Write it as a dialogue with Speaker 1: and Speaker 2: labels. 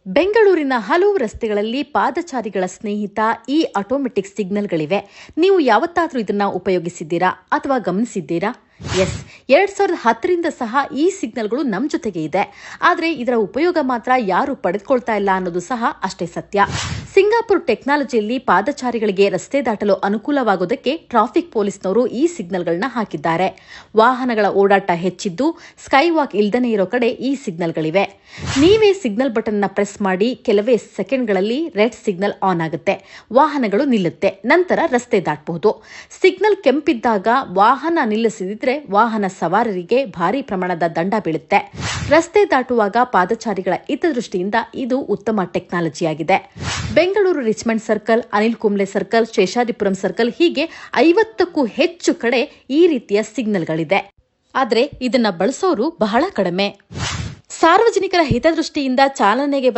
Speaker 1: ಬೆಂಗಳೂರಿನ ಹಲವು ರಸ್ತೆಗಳಲ್ಲಿ ಪಾದಚಾರಿಗಳ ಸ್ನೇಹಿತ ಈ ಆಟೋಮೆಟಿಕ್ ಸಿಗ್ನಲ್ಗಳಿವೆ. ನೀವು ಯಾವತ್ತಾದರೂ ಇದನ್ನ ಉಪಯೋಗಿಸಿದ್ದೀರಾ ಅಥವಾ ಗಮನಿಸಿದ್ದೀರಾ? ಎಸ್, 2010ರಿಂದ ಸಹ ಈ ಸಿಗ್ನಲ್ಗಳು ನಮ್ಮ ಜೊತೆಗೆ ಇದೆ. ಆದರೆ ಇದರ ಉಪಯೋಗ ಮಾತ್ರ ಯಾರು ಪಡೆದುಕೊಳ್ತಾ ಇಲ್ಲ ಅನ್ನೋದು ಸಹ ಅಷ್ಟೇ ಸತ್ಯ. ಸಿಂಗಾಪುರ್ ಟೆಕ್ನಾಲಜಿಯಲ್ಲಿ ಪಾದಚಾರಿಗಳಿಗೆ ರಸ್ತೆ ದಾಟಲು ಅನುಕೂಲವಾಗೋದಕ್ಕೆ ಟ್ರಾಫಿಕ್ ಪೊಲೀಸ್ನವರು ಈ ಸಿಗ್ನಲ್ಗಳನ್ನ ಹಾಕಿದ್ದಾರೆ. ವಾಹನಗಳ ಓಡಾಟ ಹೆಚ್ಚಿದ್ದು ಸ್ಕೈ ವಾಕ್ ಇಲ್ದನೇ ಇರೋ ಕಡೆ ಈ ಸಿಗ್ನಲ್ಗಳಿವೆ. ನೀವೇ ಸಿಗ್ನಲ್ ಬಟನ್ನ ಪ್ರೆಸ್ ಮಾಡಿ ಕೆಲವೇ ಸೆಕೆಂಡ್ಗಳಲ್ಲಿ ರೆಡ್ ಸಿಗ್ನಲ್ ಆನ್ ಆಗುತ್ತೆ. ವಾಹನಗಳು ನಿಲ್ಲುತ್ತೆ. ನಂತರ ರಸ್ತೆ ದಾಟಬಹುದು. ಸಿಗ್ನಲ್ ಕೆಂಪಿದ್ದಾಗ ವಾಹನ ನಿಲ್ಲಿಸದಿದ್ರೆ ವಾಹನ ಸವಾರರಿಗೆ ಭಾರಿ ಪ್ರಮಾಣದ ದಂಡ ಬೀಳುತ್ತೆ. ರಸ್ತೆ ದಾಟುವಾಗ ಪಾದಚಾರಿಗಳ ಹಿತದೃಷ್ಟಿಯಿಂದ ಇದು ಉತ್ತಮ ಟೆಕ್ನಾಲಜಿಯಾಗಿದೆ. Bengaluru Richmond circle, Anil Kumble circle, Seshadripuram circle ಹೀಗೆ 50ಕ್ಕೂ ಹೆಚ್ಚು ಕಡೆ ಈ ರೀತಿಯ ಸಿಗ್ನಲ್ಗಳಿದೆ. ಆದರೆ ಇದನ್ನ ಬಳಸೋರು ಬಹಳ ಕಡಿಮೆ. ಸಾರ್ವಜನಿಕರ ಹಿತದೃಷ್ಟಿಯಿಂದ ಚಾಲನೆಗೆ